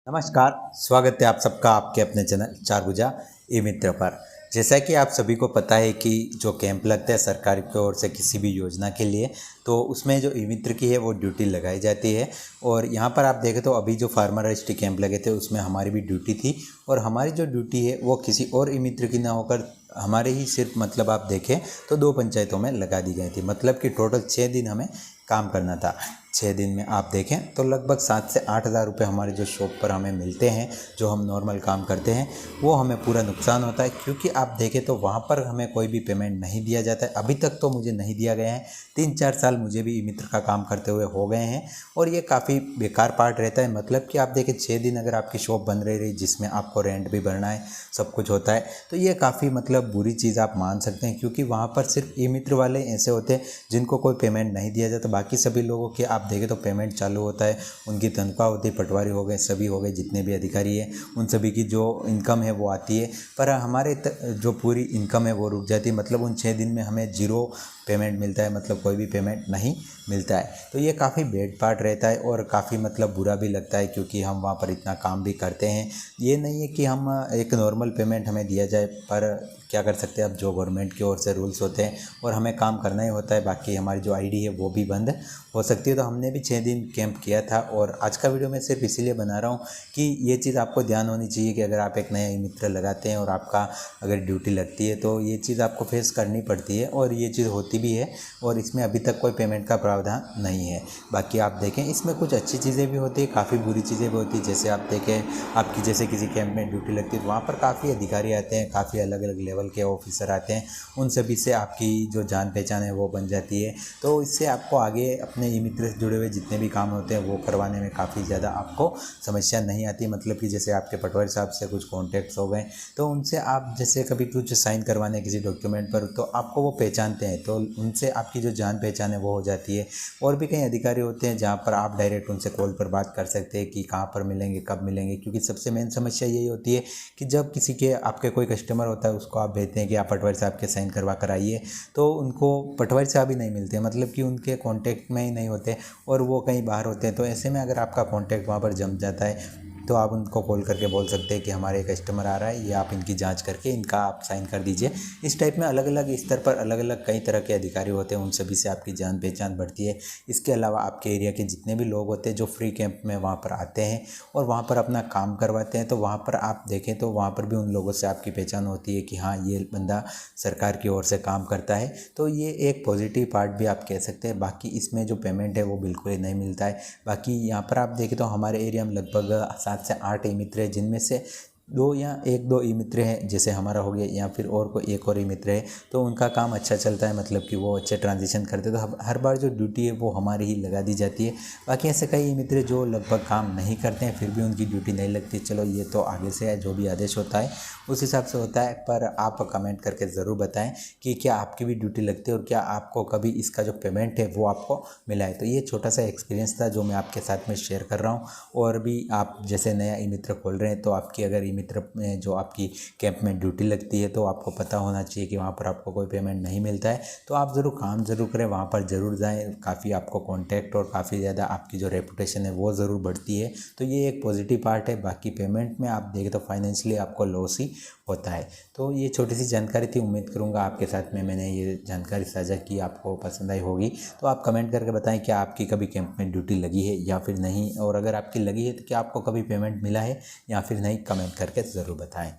नमस्कार, स्वागत है आप सबका आपके अपने चैनल चार भुजा ई मित्र पर। जैसा कि आप सभी को पता है कि जो कैंप लगता है सरकार की ओर से किसी भी योजना के लिए, तो उसमें जो ई मित्र की है वो ड्यूटी लगाई जाती है। और यहाँ पर आप देखें तो अभी जो फार्मर रजिस्ट्री कैंप लगे थे उसमें हमारी भी ड्यूटी थी, और हमारी जो ड्यूटी है वो किसी और ई मित्र की ना होकर हमारे ही सिर्फ मतलब आप देखें तो 2 पंचायतों में लगा दी गई थी। मतलब कि टोटल 6 दिन हमें काम करना था। 6 दिन में आप देखें तो लगभग 7 से 8 हज़ार रुपये हमारे जो शॉप पर हमें मिलते हैं, जो हम नॉर्मल काम करते हैं वो हमें पूरा नुकसान होता है। क्योंकि आप देखें तो वहाँ पर हमें कोई भी पेमेंट नहीं दिया जाता है। अभी तक तो मुझे नहीं दिया गया है। 3-4 साल मुझे भी ई मित्र का काम करते हुए हो गए हैं, और ये काफ़ी बेकार पार्ट रहता है। मतलब कि आप देखें 6 दिन अगर आपकी शॉप बंद रह रही जिसमें आपको रेंट भी भरना है, सब कुछ होता है, तो ये काफ़ी मतलब बुरी चीज़ आप मान सकते हैं। क्योंकि वहाँ पर सिर्फ ई मित्र वाले ऐसे होते हैं जिनको कोई पेमेंट नहीं दिया जाता। बाकी सभी लोगों के आप देखें तो पेमेंट चालू होता है, उनकी तनख्वाह होती है। पटवारी हो गए, सभी हो गए, जितने भी अधिकारी हैं उन सभी की जो इनकम है वो आती है। पर हमारे जो पूरी इनकम है वो रुक जाती है। मतलब उन 6 दिन में हमें जीरो पेमेंट मिलता है, मतलब कोई भी पेमेंट नहीं मिलता है। तो ये काफ़ी बैड पार्ट रहता है और काफ़ी मतलब बुरा भी लगता है, क्योंकि हम वहाँ पर इतना काम भी करते हैं। ये नहीं है कि हम एक नॉर्मल पेमेंट हमें दिया जाए, पर क्या कर सकते हैं, अब जो गवर्नमेंट की ओर से रूल्स होते हैं और हमें काम करना ही होता है। बाकी हमारी जो आईडी है वो भी बंद हो सकती है। तो हमने भी 6 दिन कैंप किया था, और आज का वीडियो मैं सिर्फ इसीलिए बना रहा हूँ कि ये चीज़ आपको ध्यान होनी चाहिए कि अगर आप एक नया ई मित्र लगाते हैं और आपका अगर ड्यूटी लगती है तो ये चीज़ आपको फेस करनी पड़ती है, और ये चीज़ होती भी है। और इसमें अभी तक कोई पेमेंट का प्रावधान नहीं है। बाकी आप देखें इसमें कुछ अच्छी चीज़ें भी होती है, काफ़ी बुरी चीज़ें भी होती है। जैसे आप देखें आपकी जैसे किसी कैंप में ड्यूटी लगती है तो वहाँ पर काफ़ी अधिकारी आते हैं, काफ़ी अलग अलग लेवल के ऑफिसर आते हैं। उन सभी से आपकी जो जान पहचान है वो बन जाती है। तो इससे आपको आगे अपने ई मित्र से जुड़े हुए जितने भी काम होते हैं वो करवाने में काफ़ी ज़्यादा आपको समस्या नहीं आती। मतलब कि जैसे आपके पटवारी साहब से कुछ कॉन्टैक्ट्स हो गए तो उनसे आप जैसे कभी कुछ साइन करवाने किसी डॉक्यूमेंट पर, तो आपको वो पहचानते हैं, तो उनसे आपकी जो जान पहचान है वो हो जाती है। और भी कई अधिकारी होते हैं जहाँ पर आप डायरेक्ट उनसे कॉल पर बात कर सकते हैं कि कहाँ पर मिलेंगे, कब मिलेंगे। क्योंकि सबसे मेन समस्या यही होती है कि जब किसी के आपके कोई कस्टमर होता है उसको आप भेजते हैं कि आप पटवारी साहब के साइन करवा कर आइए, तो उनको पटवारी साहब ही नहीं मिलते, मतलब कि उनके कांटेक्ट में ही नहीं होते और वो कहीं बाहर होते हैं। तो ऐसे में अगर आपका कांटेक्ट वहाँ पर जम जाता है तो आप उनको कॉल करके बोल सकते हैं कि हमारे कस्टमर आ रहा है, ये आप इनकी जांच करके इनका आप साइन कर दीजिए। इस टाइप में अलग अलग स्तर पर अलग अलग कई तरह के अधिकारी होते हैं, उन सभी से आपकी जान पहचान बढ़ती है। इसके अलावा आपके एरिया के जितने भी लोग होते हैं जो फ्री कैंप में वहाँ पर आते हैं और वहाँ पर अपना काम करवाते हैं, तो वहाँ पर आप देखें तो वहाँ पर भी उन लोगों से आपकी पहचान होती है कि हाँ ये बंदा सरकार की ओर से काम करता है। तो ये एक पॉजिटिव पार्ट भी आप कह सकते हैं। बाकी इसमें जो पेमेंट है वो बिल्कुल ही नहीं मिलता है। बाकी यहाँ पर आप देखें तो हमारे एरिया में लगभग 7 से 8 ई मित्र हैं, जिनमें से 2 या 1-2 ई मित्र हैं, जैसे हमारा हो गया, या फिर और कोई एक और ई मित्र है, तो उनका काम अच्छा चलता है। मतलब कि वो अच्छे ट्रांजिशन करते हैं, तो हर बार जो ड्यूटी है वो हमारी ही लगा दी जाती है। बाकी ऐसे कई ई मित्र जो लगभग काम नहीं करते हैं फिर भी उनकी ड्यूटी नहीं लगती। चलो ये तो आगे से है, जो भी आदेश होता है उस हिसाब से होता है। पर आप कमेंट करके ज़रूर बताएं कि क्या आपकी भी ड्यूटी लगती है और क्या आपको कभी इसका जो पेमेंट है वो आपको मिला है। तो ये छोटा सा एक्सपीरियंस था जो मैं आपके साथ में शेयर कर रहा हूँ। और भी आप जैसे नया ई मित्र खोल रहे हैं तो आपकी अगर ई मित्र में जो आपकी कैंप में ड्यूटी लगती है तो आपको पता होना चाहिए कि वहाँ पर आपको कोई पेमेंट नहीं मिलता है, तो आप ज़रूर काम ज़रूर करें, वहाँ पर ज़रूर जाएँ। काफ़ी आपको कॉन्टैक्ट और काफ़ी ज़्यादा आपकी जो रेपुटेशन है वो ज़रूर बढ़ती है। तो ये एक पॉजिटिव पार्ट है। बाकी पेमेंट में आप देखें तो फाइनेंशियली आपको लॉस ही होता है। तो ये छोटी सी जानकारी थी, उम्मीद करूँगा आपके साथ में मैंने ये जानकारी साझा की आपको पसंद आई होगी। तो आप कमेंट करके बताएं क्या आपकी कभी कैंप में ड्यूटी लगी है या फिर नहीं, और अगर आपकी लगी है तो क्या आपको कभी पेमेंट मिला है या फिर नहीं, कमेंट करके ज़रूर बताएं।